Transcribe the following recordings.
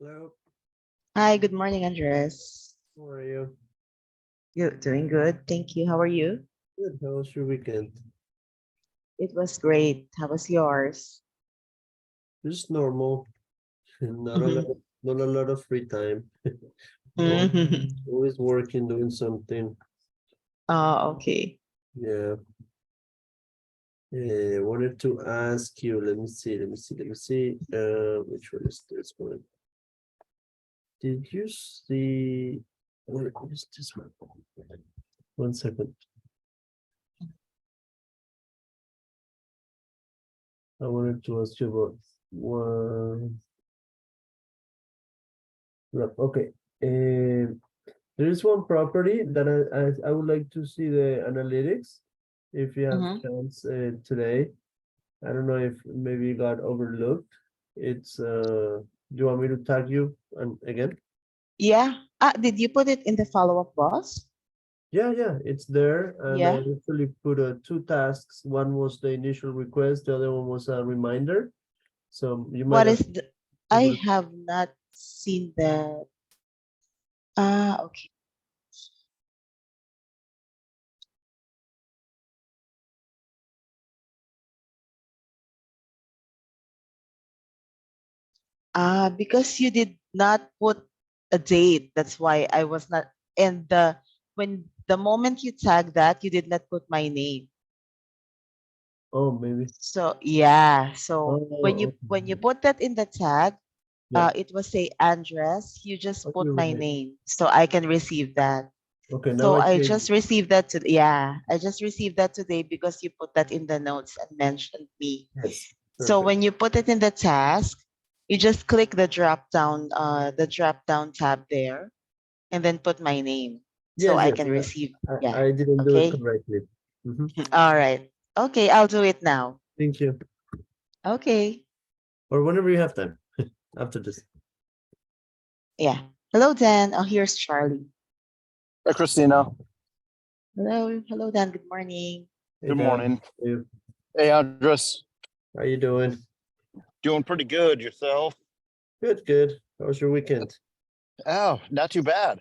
Hello, Hi, good morning, Andres. how are you? You doing good? Thank you. How are you? Good. How was your weekend? It was great. How was yours? Just normal. Not a lot Mhm. of, not a lot of free time. Al- Mhm. Always working, doing something. Oh, okay. Yeah. I wanted to ask you, let me see. Which one is this one? Did you see, where is this one? 1 second. I wanted to ask you about one. Right, okay. There is one property that I would like to see the analytics if you have Mhm. chance today. I don't know if maybe it got overlooked. It's do you want me to tag you and again? Yeah. Did you put it in the follow-up boss? Yeah, it's there, and I Yeah. actually put two tasks. One was the initial request, the other one was a reminder. So you might What have is the? I over. have not seen that. Okay. Because you did not put a date. That's why I was not. And the moment you tag that, you did not put my name. Oh, maybe. So yeah, so when you Okay. put that in the tag, Yeah. it will say Andres. You just Okay, put my okay. name, so I can receive that. Okay, now So I I change just it. received that today. Yeah, I just received that today because you put that in the notes and mentioned me. Yes, So perfect. when you put it in the task, you just click the drop down tab there, and then put my name, so Yes, I yes. can receive. I Yeah. didn't do it Okay. correctly. Mhm. All right. Okay, I'll do it now. Thank you. Okay. Or whenever you have time after this. Yeah. Hello, Dan. Oh, here's Charlie. Hi, Christina. Hello. Hello, Dan. Good morning. Hey, Good Dan. morning. You, Hey, Andres. how you doing? Doing pretty good. Yourself? Good, good. How was your weekend? Oh, not too bad.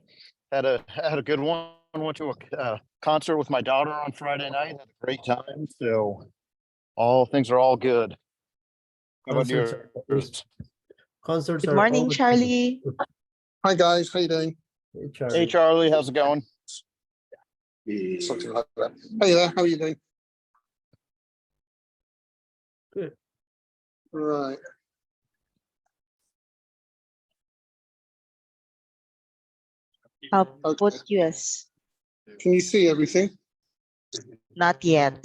Had a good one. Went to a concert with my daughter on Friday night. Had a great time. So all things are all good. How about Concerts are always yours? concerts Good are morning, always fun. Charlie. Hi guys, how you doing? Hey, Hey, Charlie. Charlie. How's it going? Something like that. Hey there, how are you doing? Good. Right. I'll Okay. put you as Can you see everything? not yet.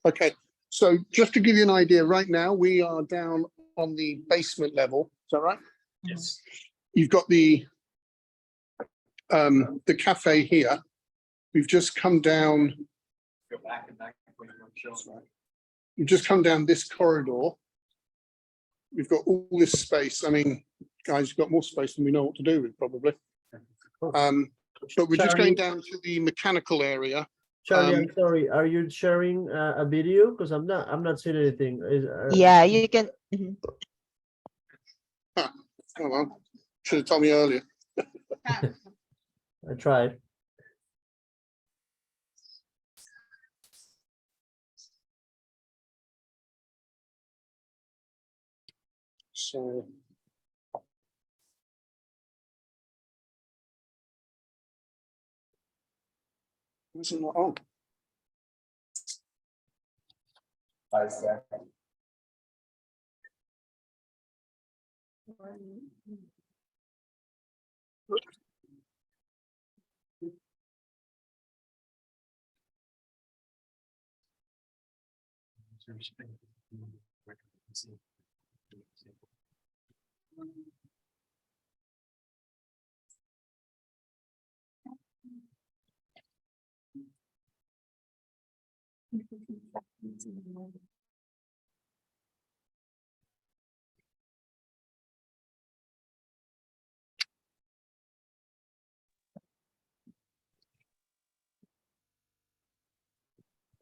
Okay. So just to give you an idea, right now we are down on the basement level. Is that right? Yes. You've got the cafe here. We've just come down. We've just come down this corridor. We've got all this space. I mean, guys, you've got more space than we know what to do with, probably. But we're just going Charlie, down to the mechanical area. Charlie, I'm sorry. Are you sharing a video? Because I'm not seeing anything. Yeah, you can. Mhm. Oh well, should have told me earlier. I tried. So. Was it not on?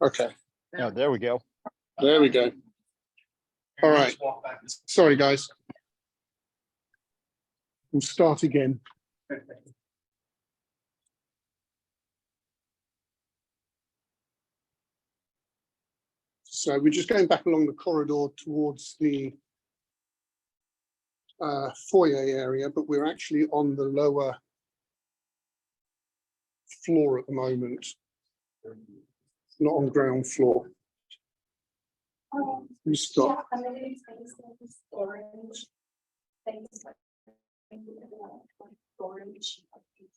Okay, Yeah, there we go. there we go. All right. Sorry, guys. We'll start again. So we're just going back along the corridor towards the foyer area, but we're actually on the lower floor at the moment, not on ground floor. We stop.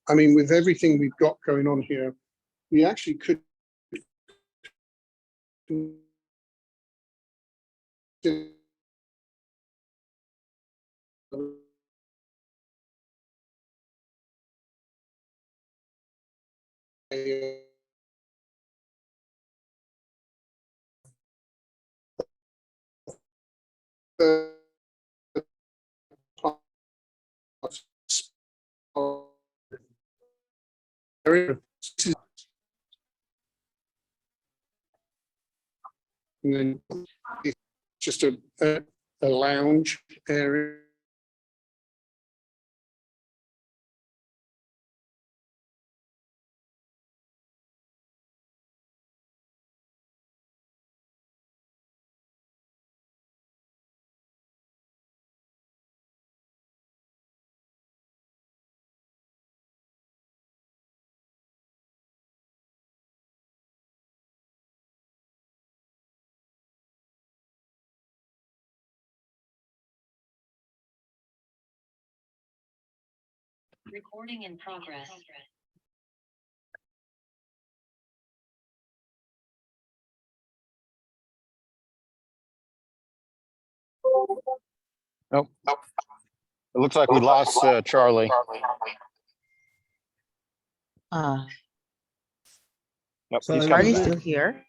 I mean, with everything we've got going on here, we actually could and then it's just a lounge area. Recording in progress. Nope. It looks like we lost Charlie. Nope, So he's I coming Charlie's was- back. still here.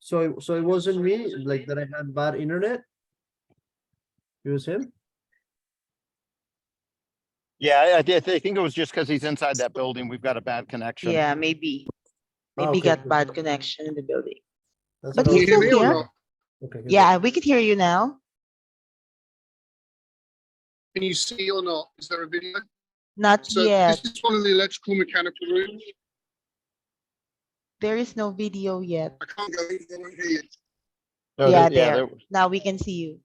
So it wasn't me, like that I had bad internet? It was him? Yeah, I think it was just because he's inside that building. We've got a bad connection. Yeah, maybe. Ah, Maybe okay, got okay. bad connection in the building. That's But what I he's was still Can you hear me or here. not? Okay, good. Yeah, we could hear you now. Can you see or not? Is there a video? Not So yet. this is one of the electrical mechanical rooms. There is no video yet. I can't go in, I won't hear you. No, Yeah, there- there. Now we can see you.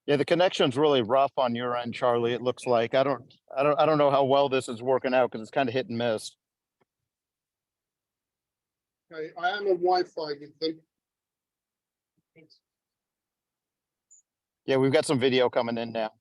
Yeah, the connection's really rough on your end, Charlie. It looks like I don't know how well this is working out because it's kind of hit and miss. Okay, I am on Wi-Fi with them. Yeah, we've got some video coming in now.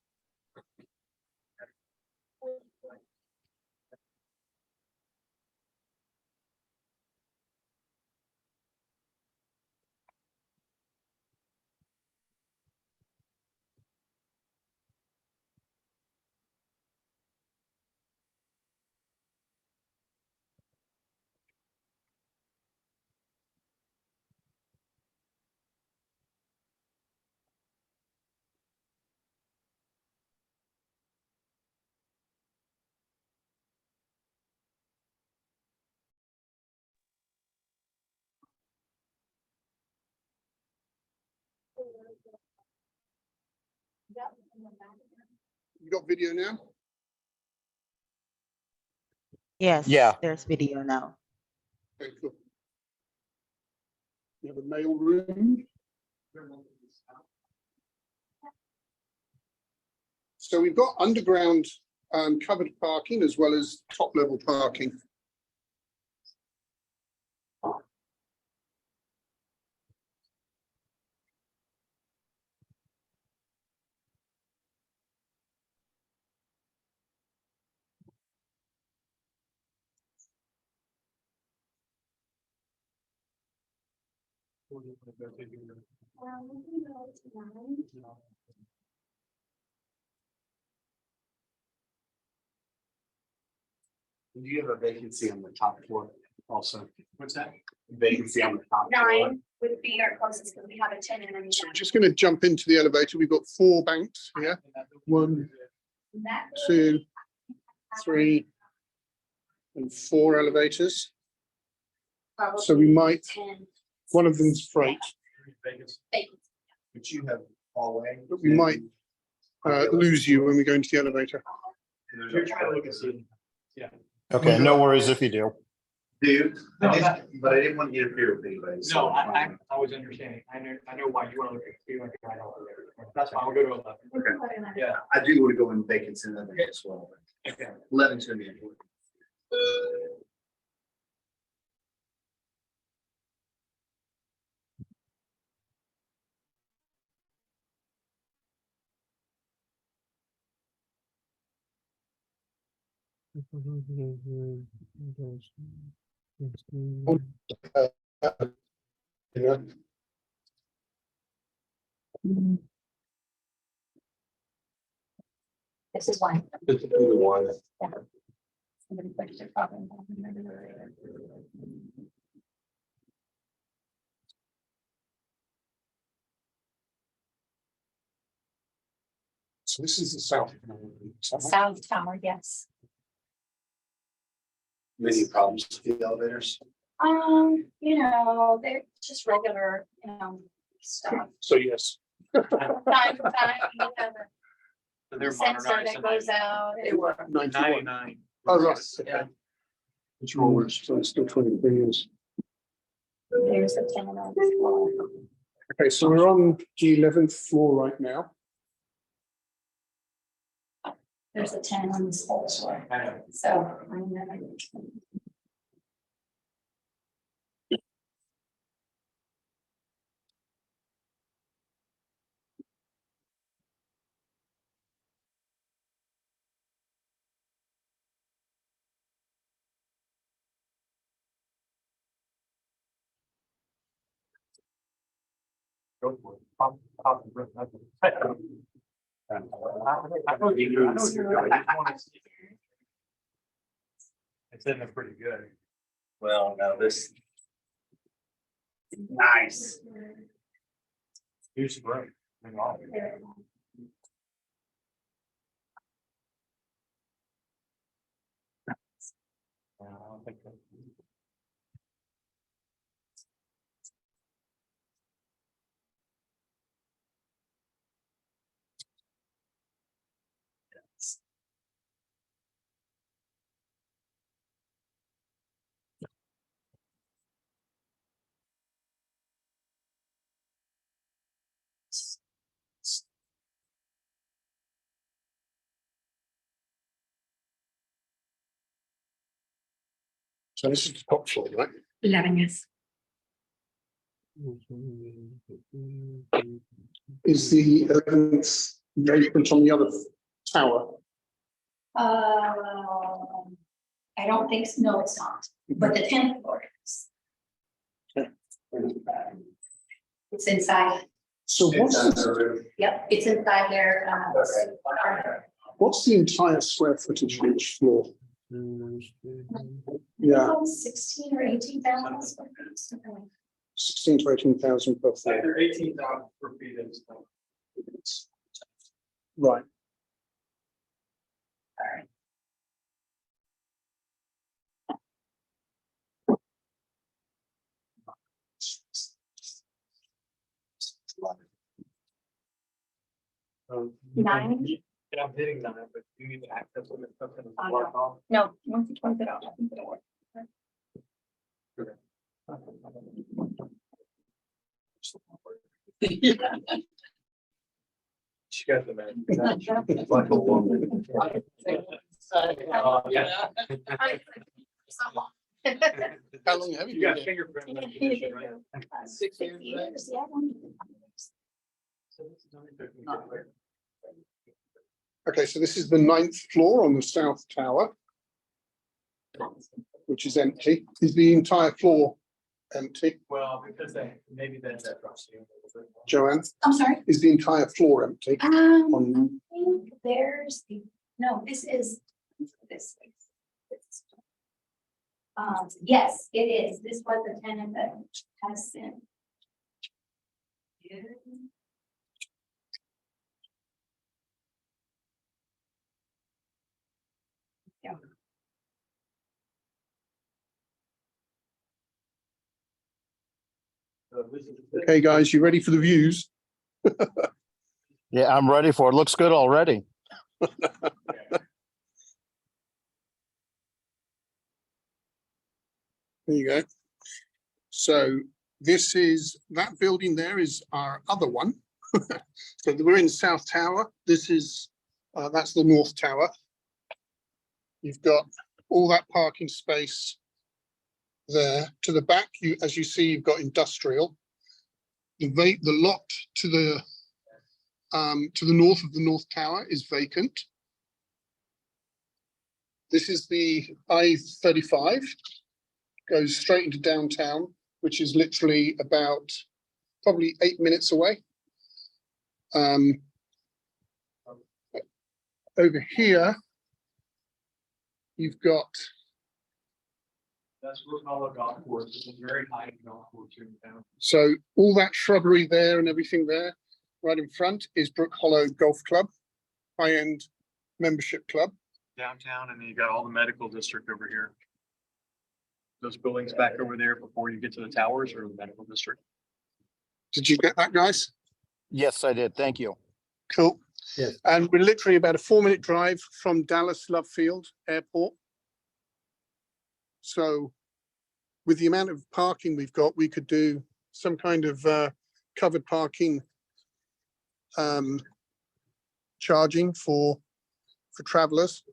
You got video now? Yes. Yeah. There's video now. Okay, cool. You have a mail room. So we've got underground covered parking as well as top level parking. Do you have a vacancy on the top floor also? What's that? Vacancy on the top floor? 9 would be our closest, because we have a 10 and then. So we're just going to jump into the elevator. We've got 4 banks here. 1, 2, 3, and 4 elevators. So we might, one of them's freight. But you have hallway. but we might lose you when we go into the elevator. You're trying to look at see. Okay, no worries if you do. Dude, No, but I didn't want to interfere with anybody. No, I was understanding. I know why you want to look at it. Like I know. That's fine. We'll go to 11. Okay. Yeah. I do want to go in vacancy in that as well. Okay. 11's gonna be important. Yeah. This is one. This is the one. Somebody put their problem. So this is the south. South Tower, yes. Many problems with the elevators. They're just regular, stuff. So yes. Time to time, you have They're a sensor modernized. that goes out. They were 91. 99. Oh, right. Yeah. Okay. Controllers, so it's still 23 years. There's a tenant on this floor. Okay, so we're on the 11th floor right now. There's a tenant on this whole floor. I know. So I'm gonna. Go for it. Pop the roof. I know what you're doing. I just wanna see. It's in there pretty good. Well, no, this. Nice. Use the room. So this is the top floor, right? 11, yes. Is the 11th vacant on the other tower? I don't think, no, it's not, but the 10th floor is. It's inside, So yep, it's inside their, what's the entire square footage of each floor? Yeah, 16 or 18,000 square feet, something like 16 to 18,000 per floor. They're 18,000 per feet. Right. that. Nine? Yeah, I'm hitting 9, but you need to access them and stuff. Oh, no. No, once you close it out, I think it'll work. She got the man. Like a woman. Yeah. How long have You you got been here? fingerprint recognition, right? 6 years, yeah. Okay, so this is the 9th floor on the south tower, which is empty. Is the entire floor empty? Well, because maybe that's that. Joanne, I'm sorry. is the entire floor empty? I On, think there's no, this is this. Yes, it is. This was a tenant that has been. Yeah. okay, guys, you ready for the views? Yeah, I'm ready for it. Looks good already. There you go. So this is, that building there is our other one. So we're in South Tower. This is, that's the North Tower. You've got all that parking space there. To the back, as you see, you've got industrial. The lot to the north of the North Tower is vacant. This is the I-35, goes straight into downtown, which is literally about probably 8 minutes away. Over here, you've got, That's Brook Hollow Golf Course. It's a very high golf course here in town. so all that shrubbery there and everything there, right in front is Brook Hollow Golf Club, high-end membership club. Downtown, and then you got all the medical district over here. Those buildings back over there before you get to the towers or the medical district. Did you get that, guys? Yes, I did. Thank you. Cool. Yes. And we're literally about a 4-minute drive from Dallas Love Field Airport. So with the amount of parking we've got, we could do some kind of covered parking charging for travelers,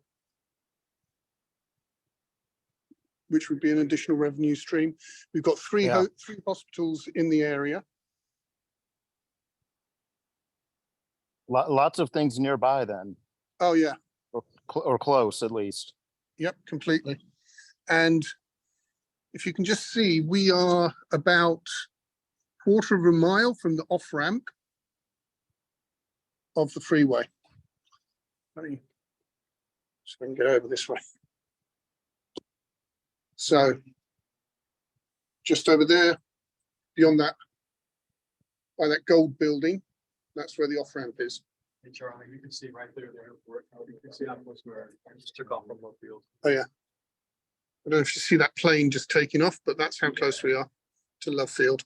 which would be an additional revenue stream. We've got three Yeah. three hospitals in the area. Lots of things nearby then, Oh, yeah. or close at least. Yep, completely. And if you can just see, we are about 1/4 mile from the off ramp of the freeway. Let me see if I can get over this way. So just over there, beyond that, by that gold building, that's where the off ramp is. Hey, Charlie, you can see right there, the airport. You can see how close we are. I just took off from Love Field. Oh, yeah. I don't know if you see that plane just taking off, but that's how close we are to Love Field.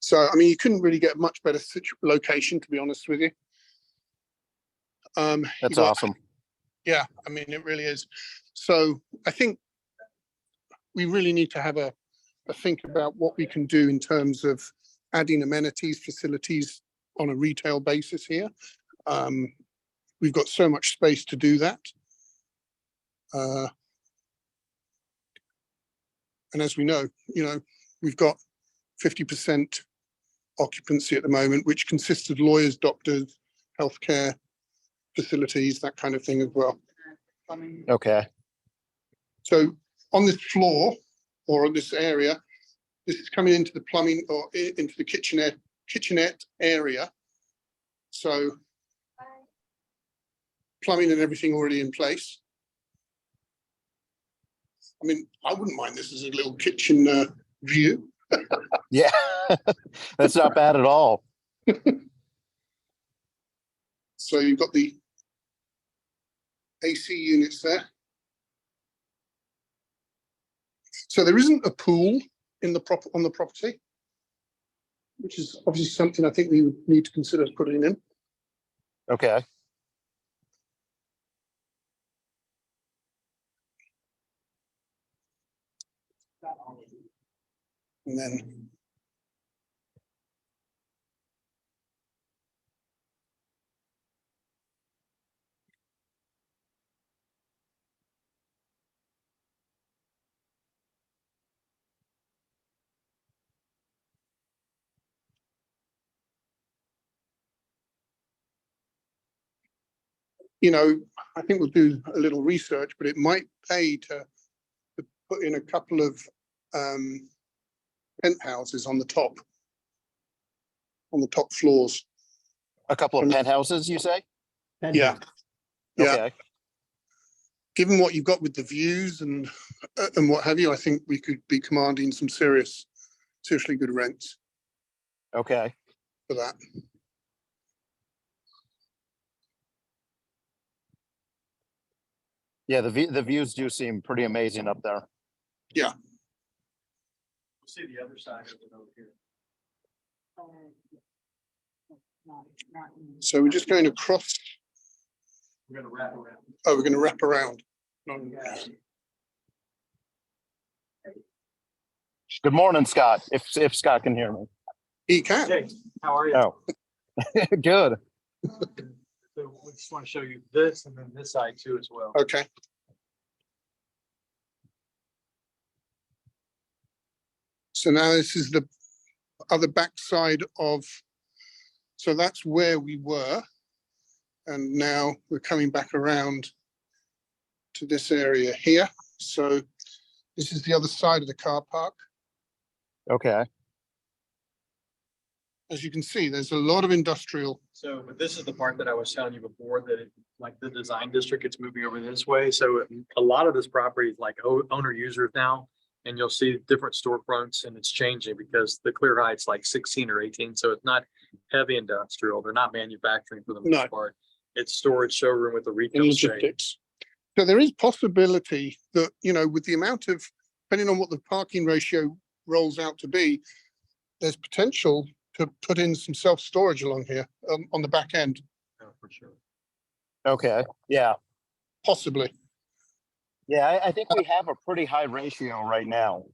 So, I mean, you couldn't really get a much better location, to be honest with you. You That's got- awesome. Yeah, I mean, it really is. So I think we really need to have a think about what we can do in terms of adding amenities, facilities on a retail basis here. We've got so much space to do that. And as we know, we've got 50% occupancy at the moment, which consists of lawyers, doctors, healthcare facilities, that kind of thing as well. Okay. So on this floor or on this area, this is coming into the plumbing or into the kitchenette area. So plumbing and everything already in place. I mean, I wouldn't mind this as a little kitchen view. Yeah, that's not bad at all. So you've got the AC units there. So there isn't a pool in on the property, which is obviously something I think we would need to consider putting in. Okay. And then I think we'll do a little research, but it might pay to put in a couple of penthouses on the top floors. A couple of penthouses, you say? Yeah. Yeah. Okay. Given what you've got with the views and what have you, I think we could be commanding some seriously good rents Okay. for that. Yeah, the views do seem pretty amazing up there. See the other side of it over here. So we're just going across. We're gonna wrap around. Oh, we're going to wrap around. Good morning, Scott. If Scott can hear me. He can. Hey, how are you? Oh, good. So we just want to show you this and then this side too as well. Okay. So now this is the other backside of, so that's where we were. And now we're coming back around to this area here. So this is the other side of the car park. Okay. As you can see, there's a lot of industrial. So, but this is the part that I was telling you before, that it, like the design district, it's moving over this way. So a lot of this property is like owner users now. And you'll see different storefronts, and it's changing because the clear height's like 16 or 18. So it's not heavy industrial. They're not manufacturing for the No. most part. It's storage showroom with a In retail shade. logistics. So there is possibility that, you know, with the amount of, depending on what the parking ratio rolls out to be, there's potential to put in some self-storage along here on the back end, Yeah, for sure. Okay. Yeah. possibly. Yeah. I think we have a pretty high ratio right now.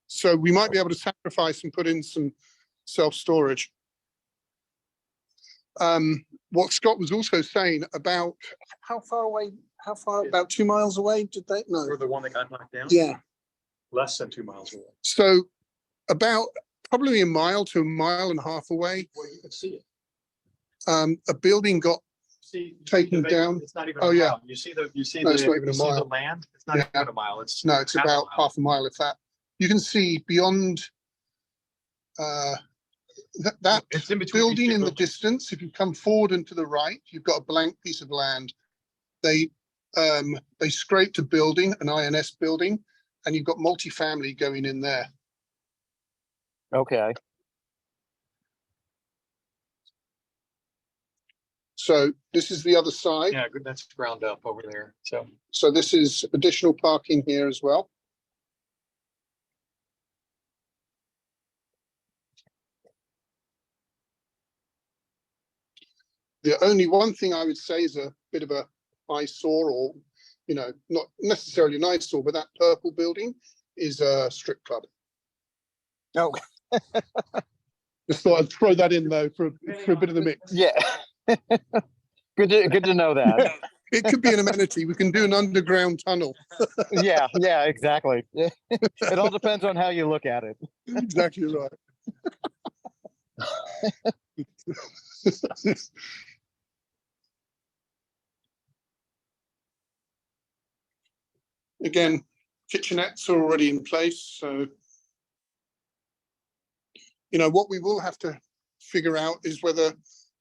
So we might be able to sacrifice and put in some self-storage. What Scott was also saying about how far away, about 2 miles away, did they? No. Or the one that got knocked down? Yeah. Less than 2 miles away. So about probably a mile to a mile and a half away, Well, you can see it. a building got, See. Taken the down. It's not even. Oh, a yeah. mile. You see the, No, it's not even a you see the mile. land? It's not Yeah. even a mile. It's. no, it's half a about mile. half a mile if that. You can see beyond that It's in between. these building two in the buildings. distance. If you come forward and to the right, you've got a blank piece of land. They scraped a building, an INS building, and you've got multifamily going in there. Okay. So this is the other side. Yeah, good. That's ground up over there. So. So this is additional parking here as well. The only one thing I would say is a bit of a eyesore, or, you know, not necessarily an eyesore, but that purple building is a strip club. Oh, Just thought I'd throw that in though for a bit of the mix. yeah. Good to know that. It could be an amenity. We can do an underground tunnel. Yeah. Yeah. Exactly. Yeah. It all depends on how you look at it. Exactly right. Again, kitchenettes are already in place, so you know what we will have to figure out is whether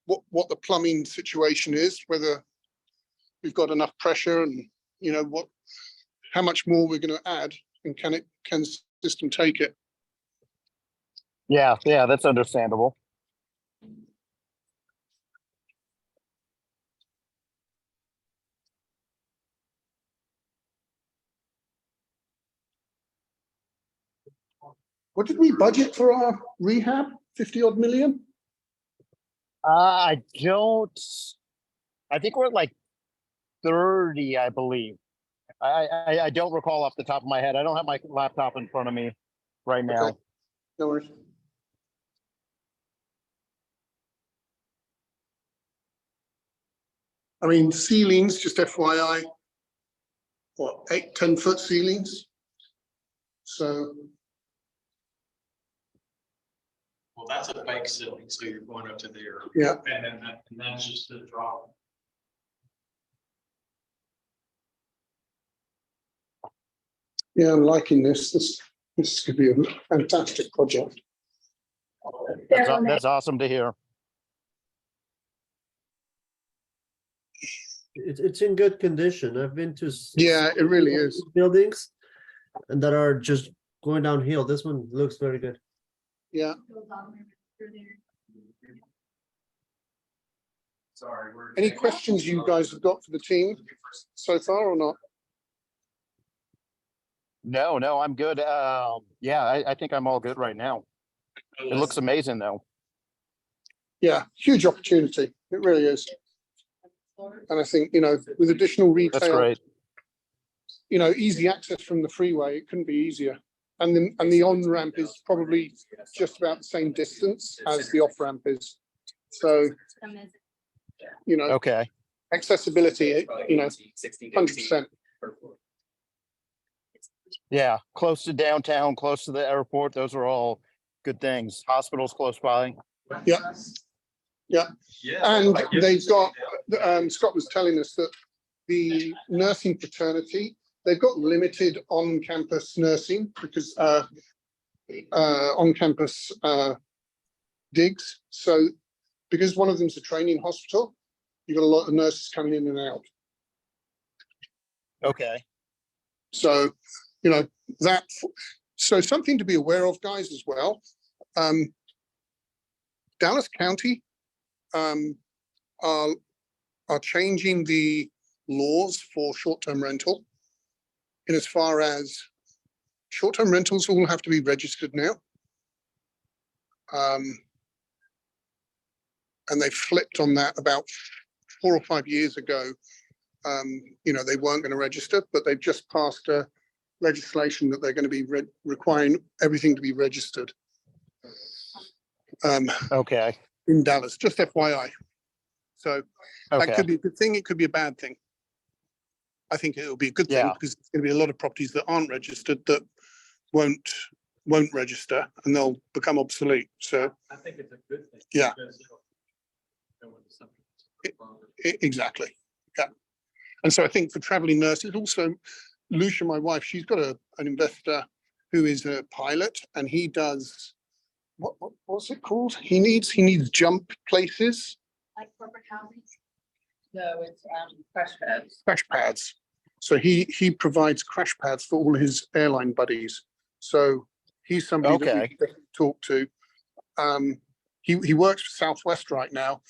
what the plumbing situation is, whether we've got enough pressure, and you know how much more we're going to add, and can the system take it. Yeah. Yeah. That's understandable. What did we budget for our rehab? 50 odd million? I don't. I think we're at like 30, I believe. I don't recall off the top of my head. I don't have my laptop in front of me right now. Okay. No worries. I mean, ceilings, just FYI, what, 8-10 foot ceilings? So, Well, that's a bank ceiling, so you're going up to there. yeah, And that's just the drop. yeah, I'm liking this. This could be a fantastic project. That's awesome to hear. It's in good condition. I've been to. Yeah, it really is. Buildings and that are just going downhill. This one looks very good. Yeah. Sorry. Any questions you guys have got for the team so far or not? No, I'm good. Yeah, I think I'm all good right now. It looks amazing though. Yeah, huge opportunity. It really is. And I think, you know, with additional That's retail, great. you know, easy access from the freeway, it couldn't be easier. And the on-ramp is probably just about the same distance as the off-ramp is. So, you know, Okay. accessibility, you know, 100%. Yeah. Close to downtown, close to the airport. Those are all good things. Hospitals close by. Yeah. Yeah. And they've got, Scott was telling us that the nursing fraternity, they've got limited on-campus nursing because on-campus digs. So because one of them's a training hospital, you've got a lot of nurses coming in and out. Okay. So, you know, so something to be aware of, guys, as well. Dallas County are changing the laws for short-term rental in as far as short-term rentals all have to be registered now. And they flipped on that about 4 or 5 years ago. You know, they weren't going to register, but they've just passed a legislation that they're going to be requiring everything to be registered. Okay. In Dallas, just FYI. So that Okay. could be a good thing. It could be a bad thing. I think it'll be a good thing Yeah. because there's going to be a lot of properties that aren't registered that won't register and they'll become obsolete. So I think it's a good thing. Yeah. because it'll- exactly. Yeah. And so I think for traveling nurses, also Lucia, my wife, she's got an investor who is a pilot and he does what's it called? He needs jump places. Like corporate housing. No, it's crash pads. Crash pads. So he provides crash pads for all his airline buddies. So he's somebody that we Okay. can definitely talk to. He works for Southwest right now,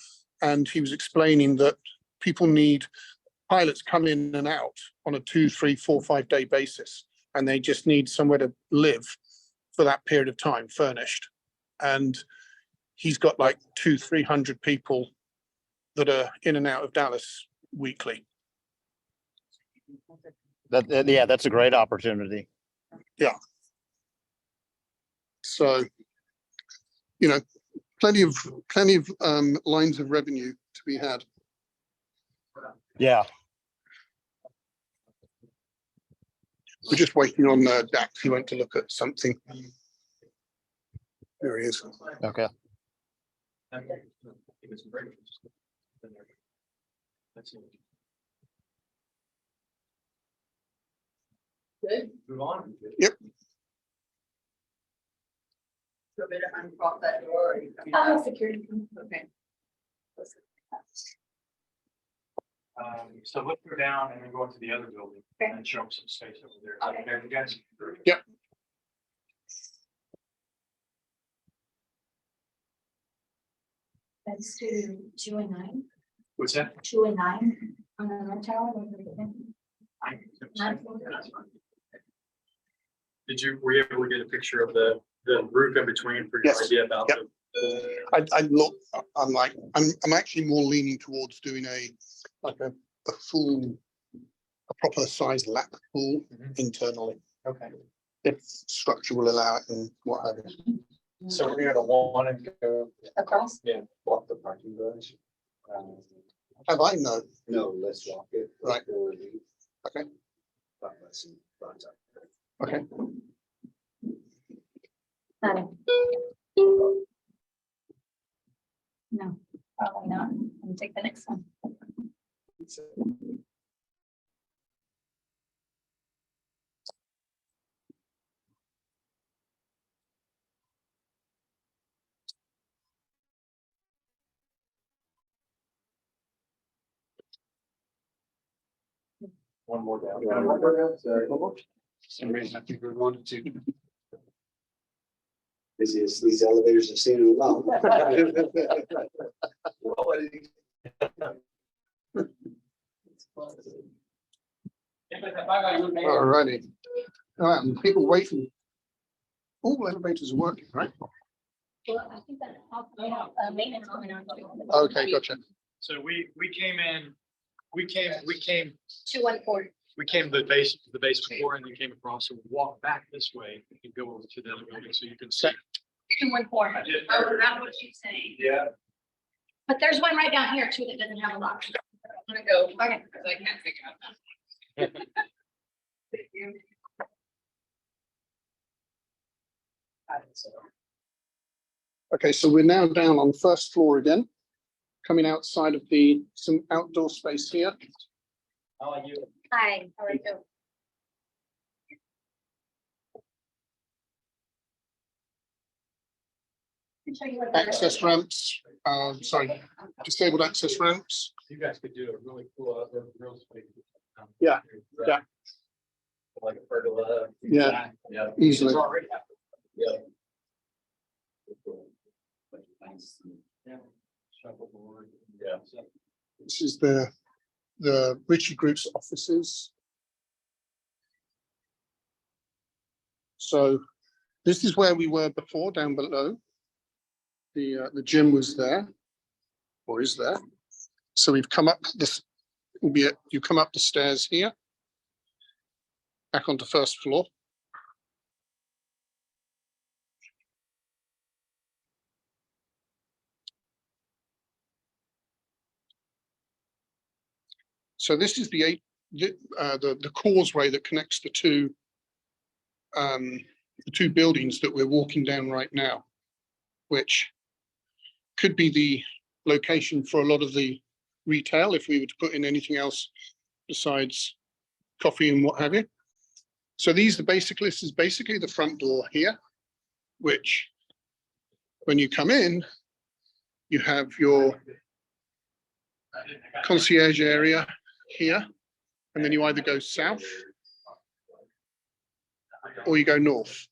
and he was explaining that people need pilots come in and out on a 2, 3, 4, 5 day basis, and they just need somewhere to live for that period of time, furnished. And he's got like 200-300 people that are in and out of Dallas weekly. Yeah, that's a great opportunity. So, you know, plenty of lines of revenue to be had. Yeah. We're just waiting on Dax. He went to look at something. There he is. Okay. Good. Move on. Yep. So better unlock that door. Security. Okay. So let's go down and then go into the other building Okay. and show them some space over there. Is that okay, you guys? Yep. That's 2 and 9, What's that? 2 and 9 on the north tower. Were you able to get a picture of the roof in between for your Yes. idea about Yep. the I'm actually more leaning towards doing a proper size lap pool Mhm. internally, okay. if structure will allow it and what have you. So we're gonna want to go, Across. yeah, Walk the parking garage. Have I? No. No, let's walk it. Right. before we leave. Okay. But let's see, front up. Okay. No, probably not. I'm gonna take the next one. one more down. Some reason I think we're going to. Busiest these elevators have seen in a while. All righty. All right, and people waiting. All elevators are working, right? maintenance going on. Okay, gotcha. So we came in, we came 214. we came to the basement floor and then came across and walked back this way and go over to the other building so you can see. 214. Oh, that's what she's saying. Yeah. But there's one right down here too that doesn't have a lock. I'm gonna go, Okay. because I can't figure out that. Thank you. Okay, so we're now down on first floor again, coming outside of some outdoor space here. How are you? Hi, how are you? Can show you what that is. Access ramps, disabled access ramps. You guys could do a really cool real estate. Yeah, yeah. Like a pergola. Yeah, Yeah. easily. It's already happened. Yeah. Yeah. Shuffleboard. Yeah. This is the Ricchi Group's offices. So this is where we were before, down below. The gym was there, or is there. So we've come up this, will be it. You come up the stairs here, back onto first floor. So this is the causeway that connects the two buildings that we're walking down right now, which could be the location for a lot of the retail if we were to put in anything else besides coffee and what have you. So this is basically the front door here, which when you come in, you have your concierge area here, and then you either go south or you go north.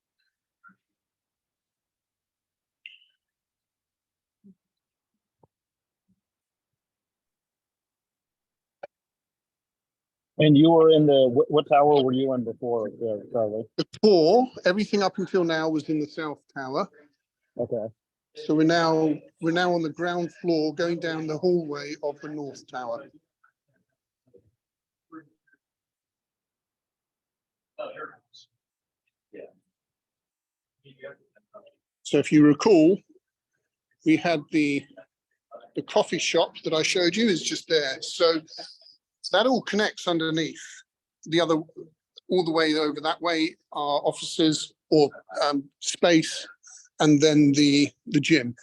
And you were in what tower were you in before, Charlie? Before, everything up until now was in the south tower. Okay. So we're now on the ground floor going down the hallway of the north tower. So if you recall, we had the coffee shop that I showed you is just there. So that all connects underneath. The other, all the way over that way are offices or space, and then the gym.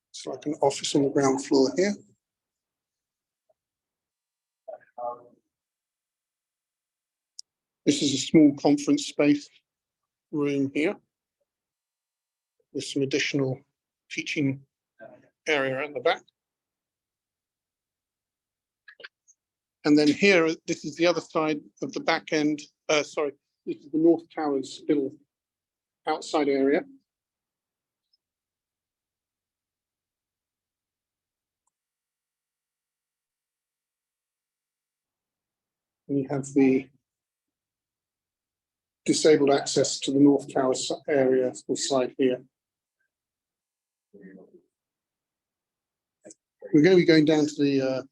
It's like an office on the ground floor here. This is a small conference space room here with some additional teaching area at the back. And then here, this is the other side of the back end. Sorry, this is the North Tower's little outside area. And you have the disabled access to the North Tower area or side here. We're going to be going down to the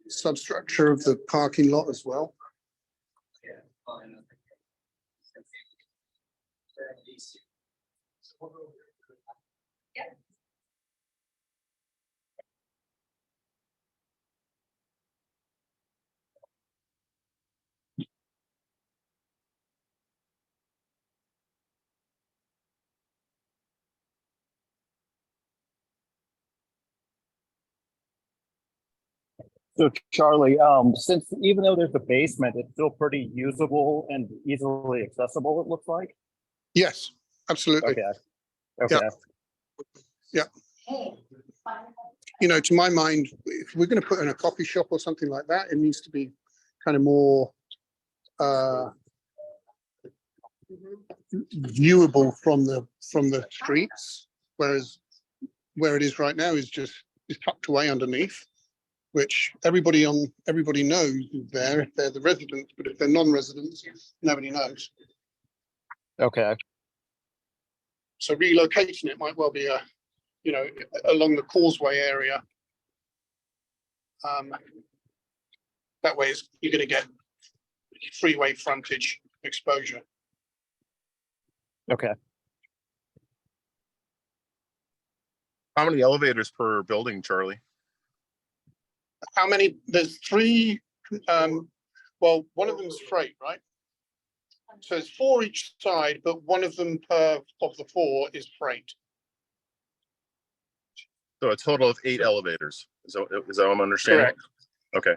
substructure of the parking lot as well. So Charlie, since even though there's a basement, it's still pretty usable and easily accessible, it looks like. Yes, absolutely. Okay. Okay. Yeah. You know, to my mind, if we're going to put in a coffee shop or something like that, it needs to be kind of more viewable from the streets, whereas where it is right now is tucked away underneath. which everybody knows is there if they're the residents, but if they're non-residents, nobody knows. Okay. So relocating it might well be along the causeway area. That way you're going to get freeway frontage exposure. Okay. How many elevators per building, Charlie? How many? There's 3. Well, one of them's freight, right? So it's 4 each side, but one of them per of the 4 is freight. So a total of 8 elevators. Is that what I'm understanding? Correct. Okay.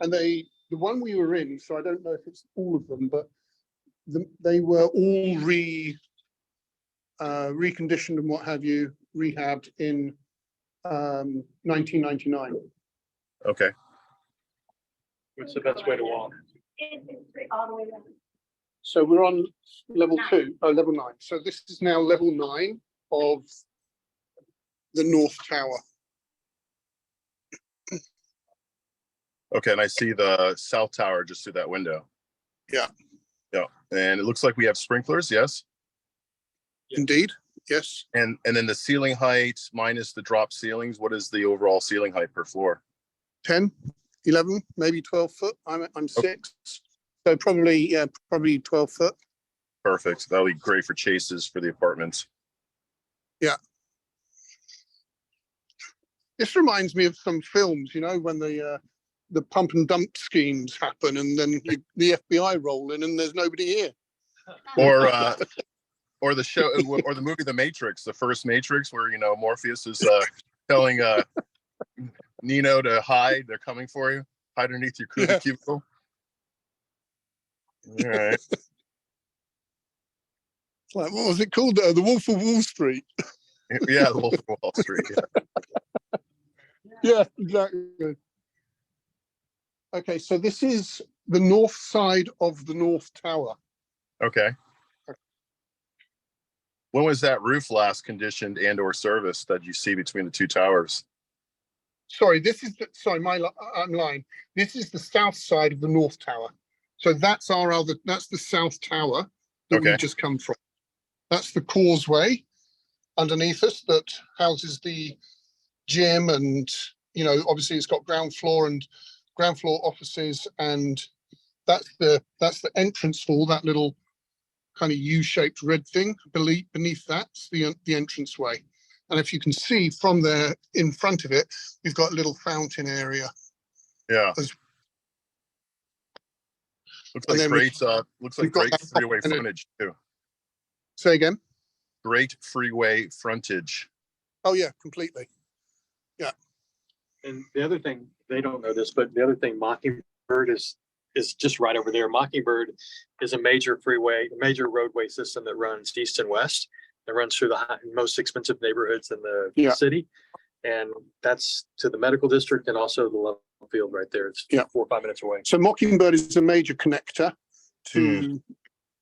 And the one we were in, so I don't know if it's all of them, but they were all reconditioned and what have you, rehabbed in 1999. Okay. What's the best way to walk? All the way down. So we're on level 9. So this is now level 9 of the North Tower. Okay. And I see the South Tower just through that window. Yeah. Yeah. And it looks like we have sprinklers. Yes. Indeed, yes. And then the ceiling height minus the drop ceilings. What is the overall ceiling height per floor? 10, 11, maybe 12 foot. I'm 6. So probably 12 foot. Perfect. That'll be great for chases for the apartments. Yeah. This reminds me of some films, when the pump and dump schemes happen and then the FBI roll in and there's nobody here. Or the show or the movie The Matrix, the first Matrix, where Morpheus is telling Neo to hide. They're coming for you. Hide underneath your cubicle. All right. Like, what was it called? The Wolf of Wall Street. Yeah, the Wolf of Wall Street. Yeah. Yeah, exactly. Okay, so this is the north side of the North Tower. Okay. When was that roof last conditioned and or serviced that you see between the 2 towers? Sorry, I'm lying. This is the south side of the North Tower. So that's the South Tower that we just come from. That's the causeway underneath us that houses the gym and, obviously it's got ground floor offices, and that's the entrance hall, that little kind of U-shaped red thing beneath that's the entranceway. And if you can see from there in front of it, you've got a little fountain area. Yeah. Looks like great freeway frontage too. Say again? Great freeway frontage. Oh yeah, completely. Yeah. And the other thing, they don't know this, but the other thing, Mockingbird is just right over there. Mockingbird is a major roadway system that runs east and west. That runs through the most expensive neighborhoods in the city. And that's to the medical district and also the level field right there. It's 4 or 5 minutes away. So Mockingbird is a major connector to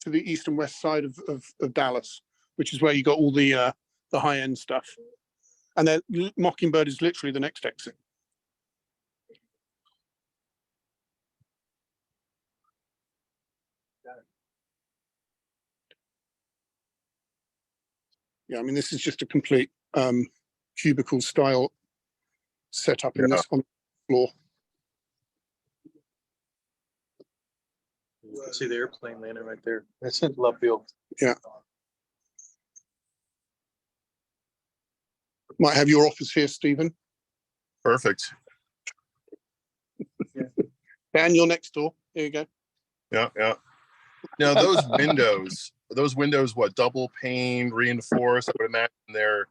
the east and west side of Dallas, which is where you got all the high end stuff. And then Mockingbird is literally the next exit. Yeah, I mean, this is just a complete cubicle style setup in this on the floor. You can see the airplane landing right there. That's in left field. Yeah. Might have your office here, Stephen. Perfect. Dan, you're next door. Here you go. Yeah, yeah. Now those windows, what, double pane, reinforced? I would imagine they're,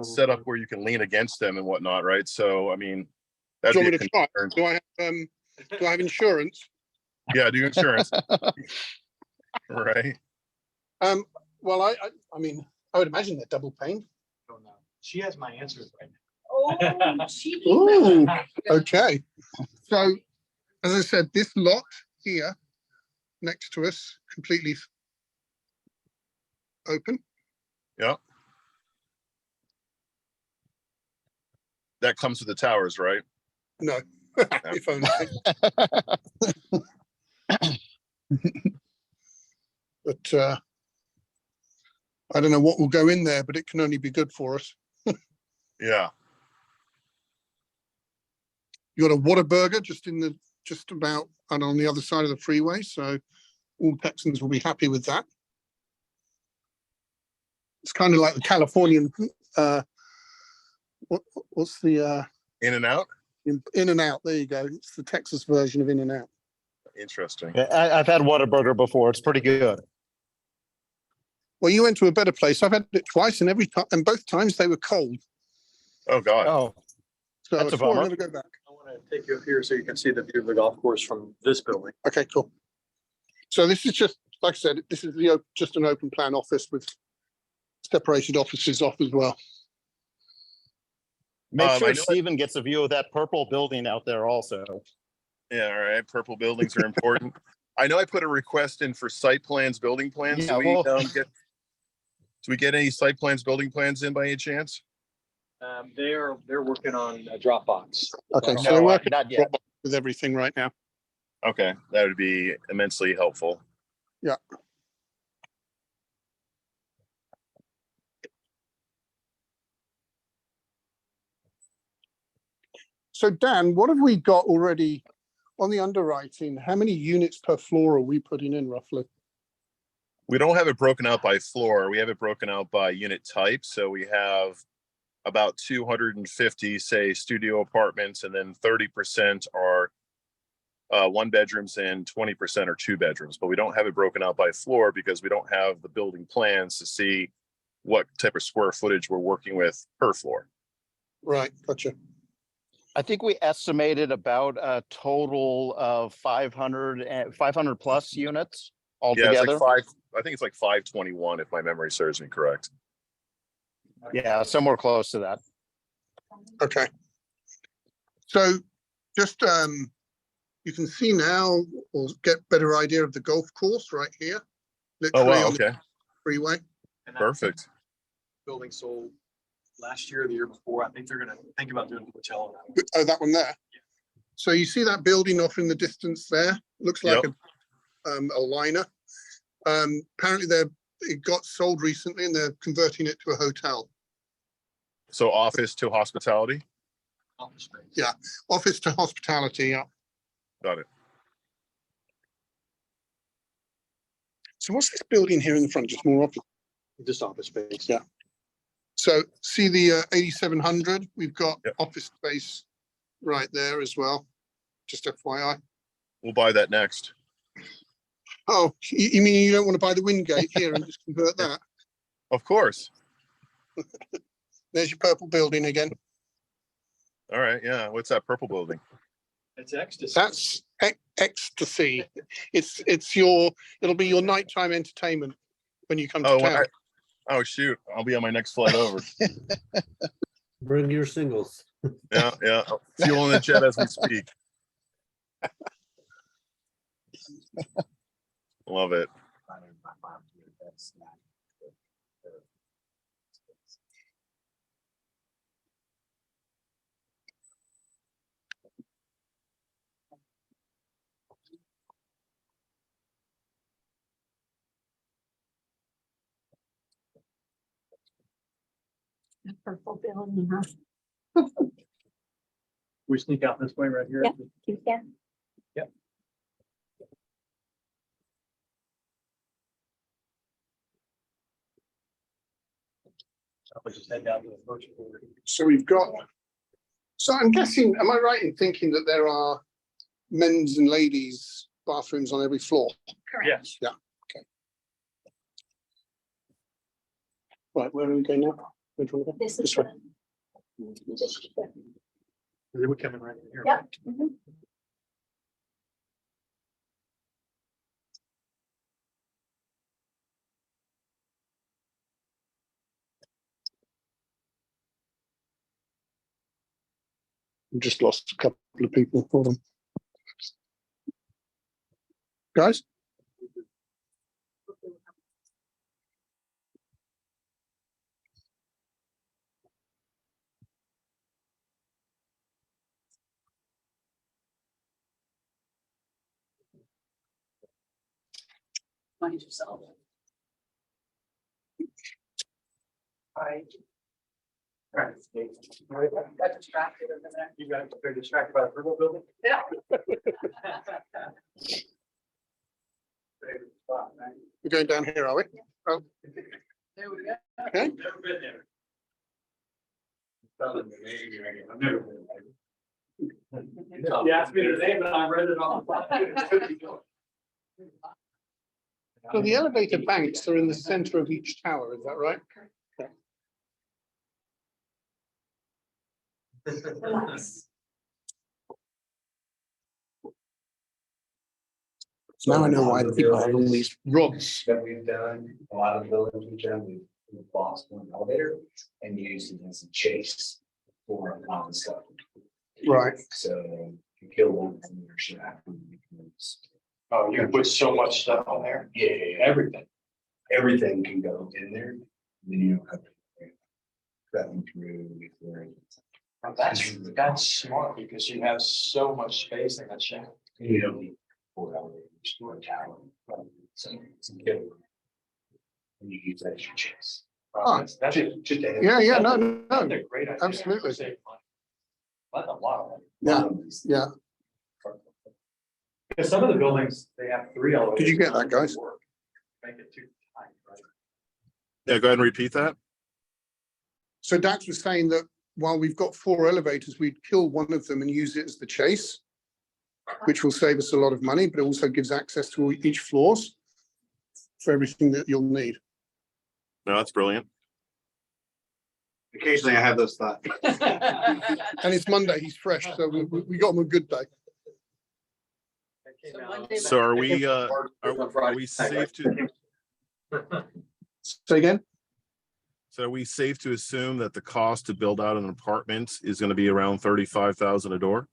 set up where you can lean against them and whatnot, right? So, I mean, that'd Do you be want me to try? Do I have insurance? Yeah, do insurance. Right. Well, I mean, I would imagine they're double pane. Oh, no. She has my answers right now. Oh, cheeky. Ooh, okay. So, as I said, this lot here next to us, completely open. Yeah. That comes with the towers, right? No, if only. But I don't know what will go in there, but it can only be good for us. Yeah. You got a Whataburger just about and on the other side of the freeway, so all Texans will be happy with that. It's kind of like the Californian. What's the In and out. In and Out? There you go. It's the Texas version of In and Out. Interesting. Yeah, I've had Whataburger before. It's pretty good. Well, you went to a better place. I've had it twice, and every time, and both times they were cold. Oh God. Oh, So That's I a swore I'd bummer. never go back. I want to take you up here so you can see the view of the golf course from this building. Okay, cool. So this is just, like I said, this is just an open plan office with separated offices off as well. make I sure know Steven gets a view of that purple building out there also. Yeah. All right. Purple buildings are important. I know I put a request in for site plans, building plans. Yeah, Do we get any site plans, building plans in by any chance? They're working on a Dropbox. Okay, so No, they're working not yet. with everything right now. Okay, that would be immensely helpful. Yeah. So Dan, what have we got already on the underwriting? How many units per floor are we putting in roughly? We don't have it broken out by floor. We have it broken out by unit type. So we have about 250, say, studio apartments, and then 30% are one bedrooms and 20% are two bedrooms. But we don't have it broken out by floor because we don't have the building plans to see what type of square footage we're working with per floor. Right, gotcha. I think we estimated about a total of 500 plus units Yeah, altogether. it's like I think it's like 521 if my memory serves me correct. Yeah, somewhere close to that. Okay. So just you can see now or get better idea of the golf course right here. Oh Literally wow, on the okay, freeway. And that perfect. building sold last year or the year before. I think they're going to think about doing a hotel. Oh, that one there. So you see that building off in the distance there? Looks like Yep. a liner. Apparently it got sold recently and they're converting it to a hotel. So office to hospitality. Office space. Yeah. Office to hospitality, yeah. Got it. So what's this building here in the front? Just more office? Just office space. Yeah. So see the 8700? We've got Yep. office space right there as well. Just FYI. We'll buy that next. Oh, you mean you don't want to buy the Wingate here and just convert that? Of course. There's your purple building again. All right. Yeah. What's that purple building? It's ecstasy. That's ecstasy. It'll be your nighttime entertainment when you come to Oh, town. oh shoot! I'll be on my next flight over. Bring your singles. Yeah, yeah. Fueling the jet as we speak. Love it. Purple building, huh? We sneak out this way right here. Yeah. You can. Yep. I'll just head down to the first floor. So we've got. So I'm guessing, am I right in thinking that there are men's and ladies bathrooms on every floor? Correct. Yes. Yeah. Okay. Right, where are we going now? Where do you want to go? This is. This way. They would come in right in here. Yeah. Mhm. We've just lost a couple of people. Hold on. Guys? Mind yourself. Right. Right. Got distracted over there. You got very distracted by the purple building? Yeah. Favorite spot, right? We're going down here, are we? Oh, There we go. okay. Never been there. I've never been there. You asked me the name and I read it off. So the elevator banks are in the center of each tower, is that right? Now I know why the people have all these rods. That we've done, a lot of the buildings we've done, we've lost one elevator and used it as a chase for a lot of stuff. Right. So you kill one from your shaft. Oh, you put so much stuff on there. Yeah, everything. Everything can go in there. Then you don't have to cut them through. Now, that's smart because you have so much space in that shaft. You don't need 4 elevators for a tower. So it's a killer. And you use that as your chase. Ah, That's Just a. Yeah, no, That's no, a great idea. absolutely. Save money. That's a lot of money. yeah. Because some of the buildings, they have 3 elevators. Did you get that, guys? Make it too tight, right? Yeah, go ahead and repeat that. So Dax was saying that while we've got 4 elevators, we'd kill one of them and use it as the chase, which will save us a lot of money, but it also gives access to each floors for everything that you'll need. No, that's brilliant. Occasionally I have those thoughts. And it's Monday, he's fresh, so we got him a good day. So Monday, So are we safe to, Say again? so are we safe to assume that the cost to build out an apartment is going to be around 35,000 a door?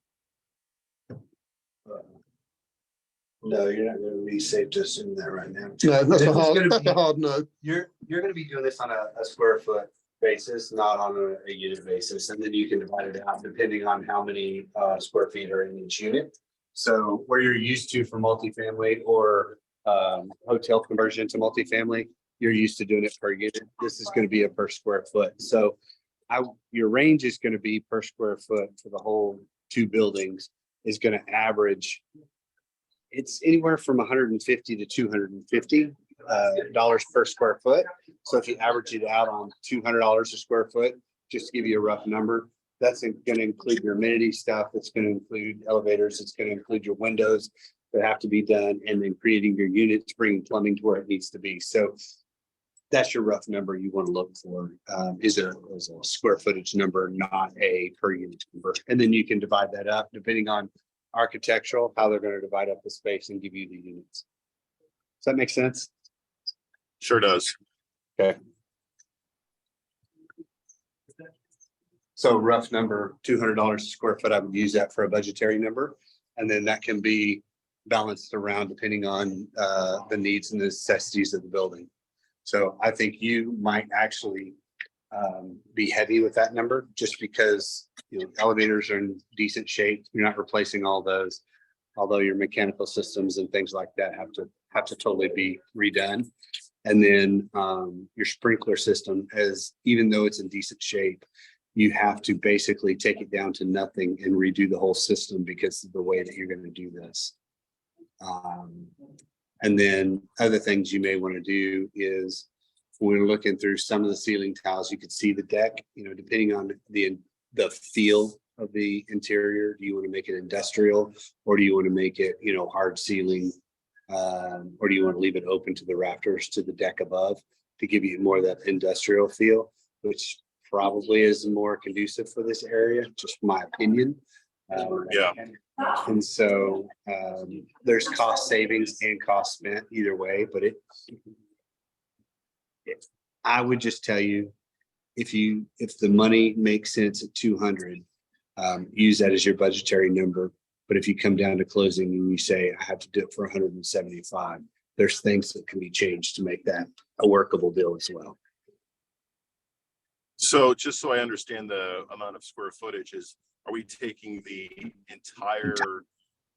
No, you're not gonna be safe to assume that right now. No, that's This a is hard, gonna that's be- a hard no. You're gonna be doing this on a square foot basis, not on a unit basis, and then you can divide it out depending on how many square feet are in each unit. So where you're used to for multifamily or hotel conversion to multifamily, you're used to doing it per unit. This is gonna be a per square foot. So your range is gonna be per square foot for the whole 2 buildings is gonna average. It's anywhere from 150 to 250 dollars per square foot. So if you average it out on $200 a square foot, just to give you a rough number, that's going to include your amenity stuff. It's going to include elevators. It's going to include your windows that have to be done, and then creating your units, bringing plumbing to where it needs to be. So that's your rough number you want to look for. Is a square footage number, not a per unit conversion. And then you can divide that up depending on architectural, how they're going to divide up the space and give you the units. Does that make sense? Sure does. Okay. So rough number, $200 a square foot, I would use that for a budgetary number. And then that can be balanced around depending on the needs and necessities of the building. So I think you might actually be heavy with that number just because, you know, elevators are in decent shape. You're not replacing all those, although your mechanical systems and things like that have to totally be redone. And then your sprinkler system, even though it's in decent shape, you have to basically take it down to nothing and redo the whole system because of the way that you're going to do this. And then other things you may want to do is when we're looking through some of the ceiling tiles, you could see the deck, you know, depending on the feel of the interior. Do you want to make it industrial, or do you want to make it, you know, hard ceiling? Or do you want to leave it open to the rafters, to the deck above, to give you more of that industrial feel, which probably is more conducive for this area, just my opinion. Yeah. And so there's cost savings and cost spent either way, but I would just tell you, if the money makes sense at 200, use that as your budgetary number. But if you come down to closing and you say, I have to do it for 175, there's things that can be changed to make that a workable deal as well. So just so I understand the amount of square footage are we taking the entire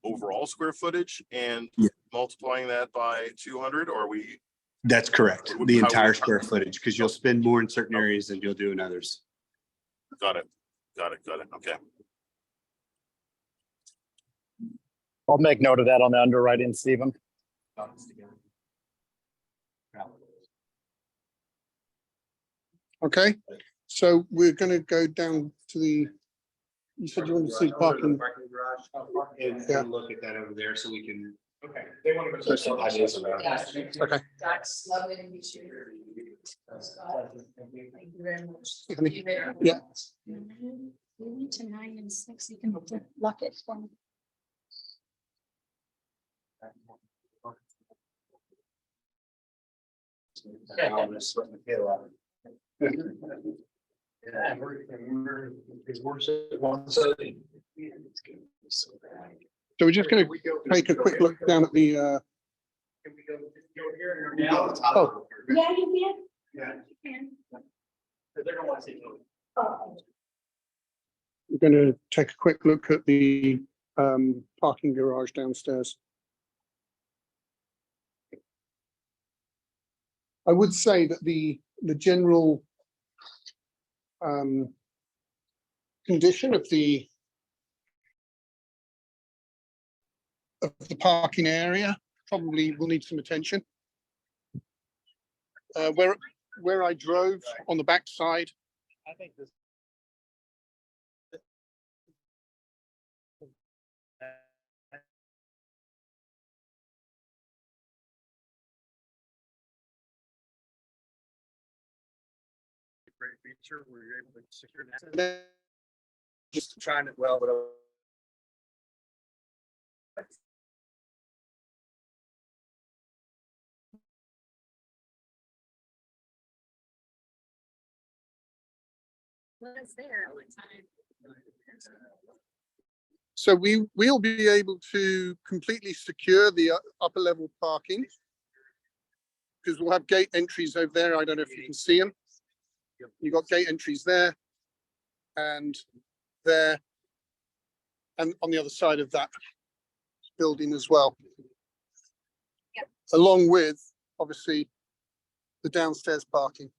overall square footage and multiplying that by 200, or we, That's correct. How The we- entire square footage, because you'll spend more in certain areas than you'll do in others. got it, okay. I'll make note of that on the underwriting, Stephen. Okay, so we're gonna go down to the, you said you wanted to see parking. Yeah. And look at that over there so we can. Okay. They want to go. Okay. That's lovely to meet you. Thank you very much. Yeah. We went to 9 and 6, you can lock it for me. I'm gonna sweat my tail out. Yeah, we're at 170. So we're just gonna take a quick look down at the, Can we go here and now? oh, Yeah, you can. Yeah. You can. They're gonna want to see. Oh, we're gonna take a quick look at the parking garage downstairs. I would say that the general condition of the parking area probably will need some attention. Where I drove on the backside, I think this. Great feature where you're able to secure access. Just trying to, well, but. was there all the time. so we'll be able to completely secure the upper level parking because we'll have gate entries over there. I don't know if you can see them. You've got gate entries there and there and on the other side of that building as well. Yep. Along with, obviously, the downstairs parking.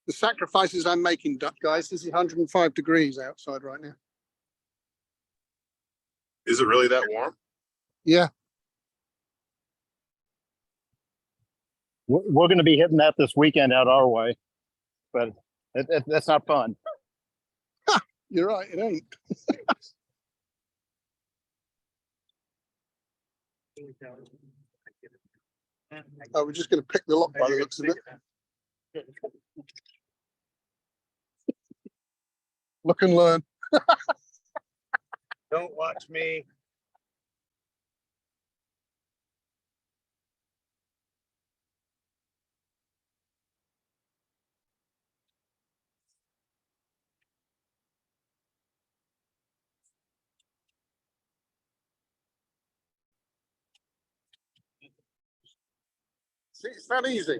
The sacrifices I'm making, guys, this is 105 degrees outside right now. Is it really that warm? Yeah, We're gonna be hitting that this weekend out our way, but that's not fun. you're right, it ain't. Oh, we're just going to pick the lock by the looks of it. Look and learn. Don't watch me. See, it's that easy.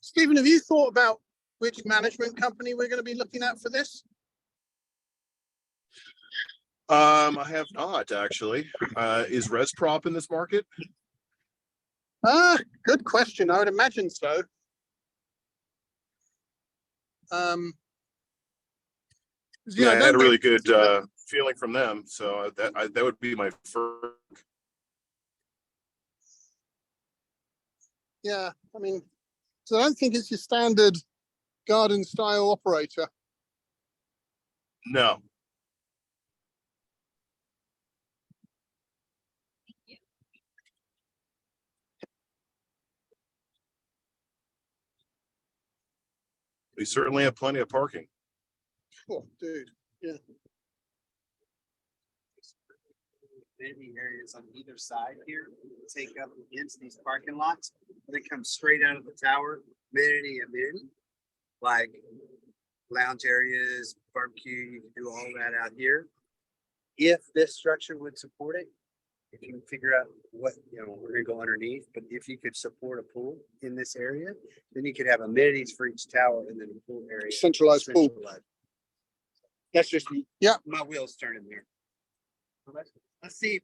Stephen, have you thought about which management company we're going to be looking at for this? I have not actually. Is Resprop in this market? Good question. I would imagine so. Yeah, I had don't a really think- good feeling from them, so that would be my first. Yeah, I mean, so I don't think it's your standard garden style operator. No. We certainly have plenty of parking. Oh, dude. Yeah. Amenity areas on either side here take up against these parking lots. They come straight out of the tower, amenity, like lounge areas, barbecue, you can do all that out here. If this structure would support it, if you can figure out what, we're gonna go underneath, but if you could support a pool in this area, then you could have amenities for each tower and then a pool area. Centralized pool. That's just, Yeah. my wheels turning there. Let's see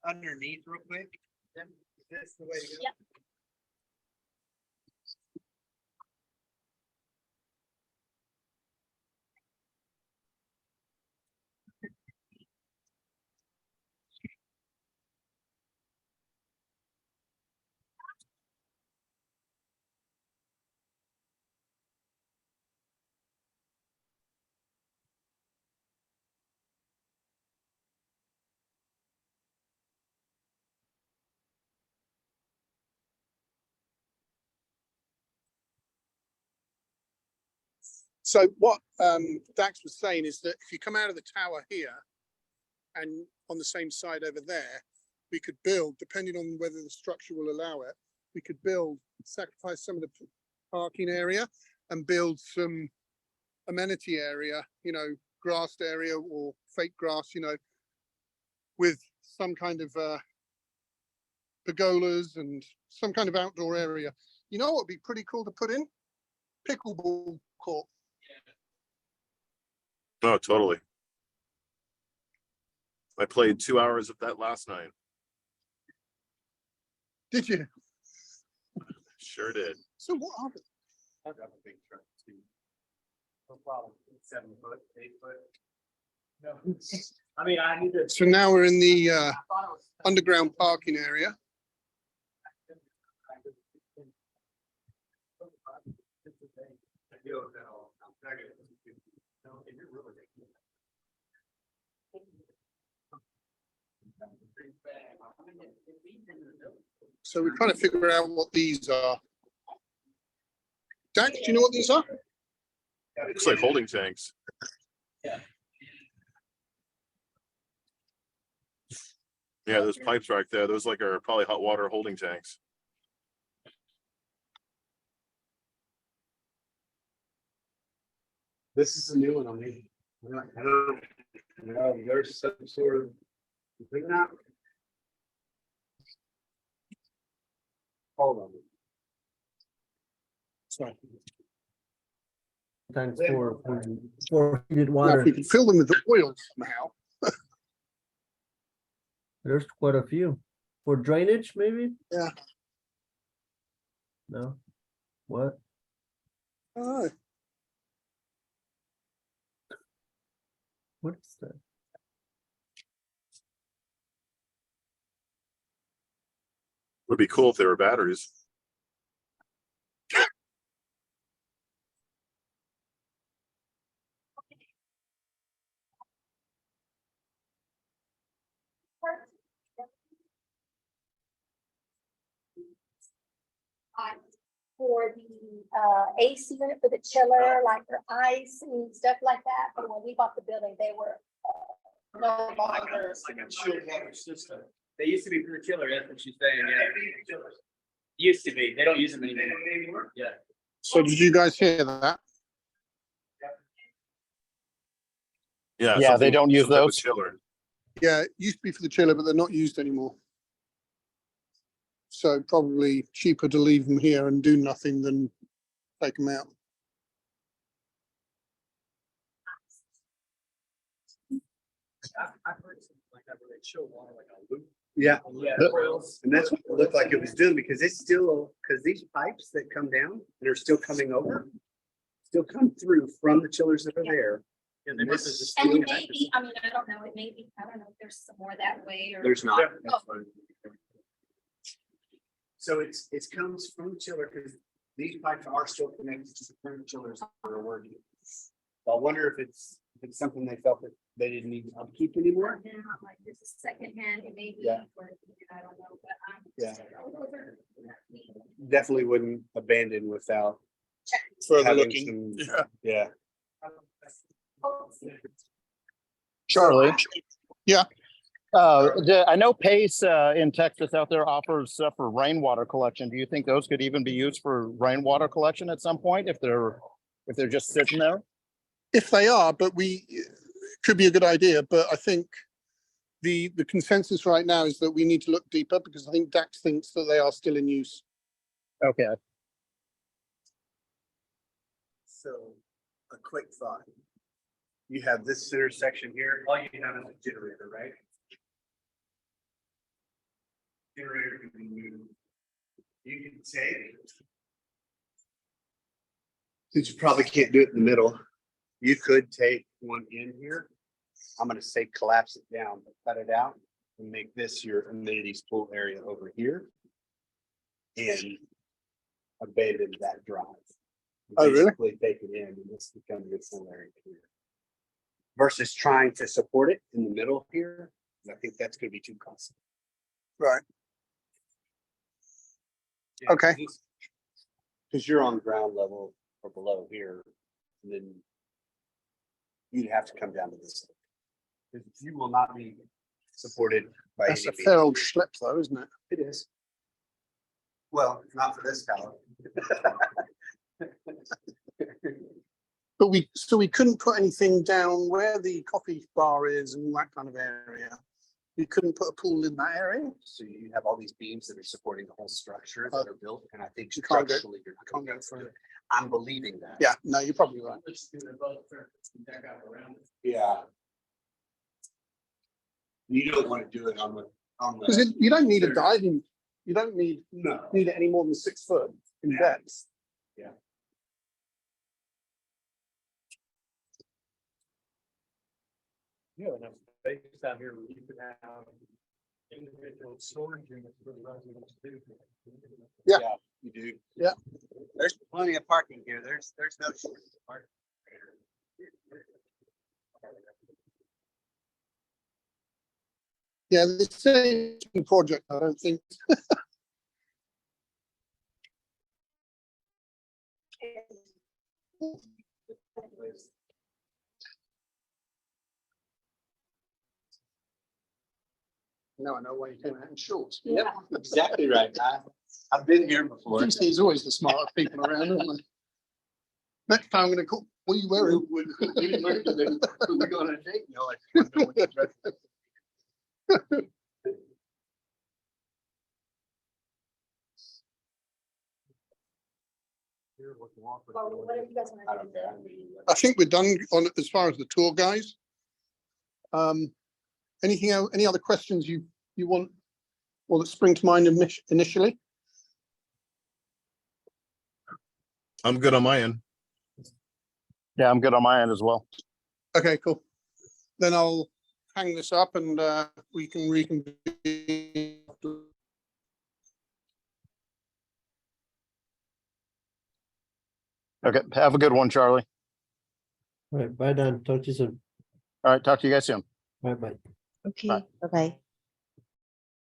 underneath real quick. Is this the way to go? Yep. So what Dax was saying is that if you come out of the tower here and on the same side over there, we could build, depending on whether the structure will allow it, we could build, sacrifice some of the parking area and build some amenity area, grassed area or fake grass, with some kind of pergolas and some kind of outdoor area. You know what would be pretty cool to put in? Pickleball court. Oh, totally. I played 2 hours of that last night. Did you? Sure did. So what are they? I've got a big truck too. No problem. 7 foot, 8 foot. No, I mean, I need to. So now we're in the underground parking area. So we're trying to figure out what these are. Dax, do you know what these are? Looks like holding tanks. Yeah, those pipes right there, those are probably hot water holding tanks. This is a new one on me. I don't know. There's some sort of thing now. Hold on. Sorry. Thanks for heated Now, water. if we could fill them with oil somehow. There's quite a few. For drainage, maybe? Yeah. No. What? Oh, What is that? Would be cool if they were batteries. For the AC unit for the chiller, like for ice and stuff like that, but when we bought the building, they were no longer. Like a chilled water system. They used to be for the chiller, that's what she's saying, yeah. Used to be, they don't use them anymore. Yeah. so did you guys hear that? Yeah. Yeah, they don't use some type of those. chiller. Yeah, it used to be for the chiller, but they're not used anymore. So probably cheaper to leave them here and do nothing than take them out. I've heard something like that where they show water like a loop. Yeah. Yeah. But- And that's what it looked like it was doing because it's still, because these pipes that come down and are still coming over, still come through from the chillers that are there. Yeah, they must have just. And it may be, I mean, I don't know, it may be, I don't know if there's some more that way or. There's not. Yeah. That's fine. So it comes from the chiller because these pipes are still connected to the current chillers that are working. So I wonder if it's something they felt that they didn't need to upkeep anymore. Now, like this is secondhand, it may be. Yeah. for- I don't know, but I'm. Yeah. Definitely wouldn't abandon without Further having looking. some, yeah. Charlie. Yeah. I know Pace in Texas out there offers stuff for rainwater collection. Do you think those could even be used for rainwater collection at some point if they're just sitting there? If they are, but could be a good idea, but I think the consensus right now is that we need to look deeper because I think Dax thinks that they are still in use. Okay. So a quick thought. You have this center section here, all you have is a generator, right? Generator can be moved. You can take. Since you probably can't do it in the middle, you could take one in here. I'm gonna say collapse it down, but cut it out and make this your amenities pool area over here. And abandon that drive. Oh, really? Basically take it in and this becomes your pool area here. Versus trying to support it in the middle here, I think that's gonna be too costly. Right. Okay. Because you're on ground level or below here, and then you'd have to come down to this. Because you will not be supported by That's any a fair old means. schlep though, isn't it? It is. Well, not for this tower. But we couldn't put anything down where the coffee bar is and that kind of area. We couldn't put a pool in that area. So you have all these beams that are supporting the whole structure that are built, and I think You can't go- structurally, you're not Can't gonna go through it. I'm believing that. Yeah, no, you're probably right. Yeah. You don't want to do it on Because the, you don't need a diving, you don't need no. it any more than 6 foot in Yeah. depth. Yeah. Yeah, enough space out here where you could have individual storage units for the residents too. Yeah. You do. Yeah. There's plenty of parking here. There's no shortage of parking. Yeah, the same project, I don't think. No, I know why you came out in shorts. Yeah. Exactly right. I've been here before. He's always the smartest people around, isn't he? Next time I'm gonna call, what are you wearing? We're going on a date. No, I don't know what to dress. Well, whatever you guys I want don't to care. do. I think we're done on as far as the tour guys. Anything else, any other questions you want or that spring to mind initially? I'm good on my end. Yeah, I'm good on my end as well. Okay, cool. Then I'll hang this up and we can reconvene. Okay, have a good one, Charlie. All right, bye, Dan. Talk to you soon. All right, talk to you guys soon. Bye, bye. Okay, bye-bye.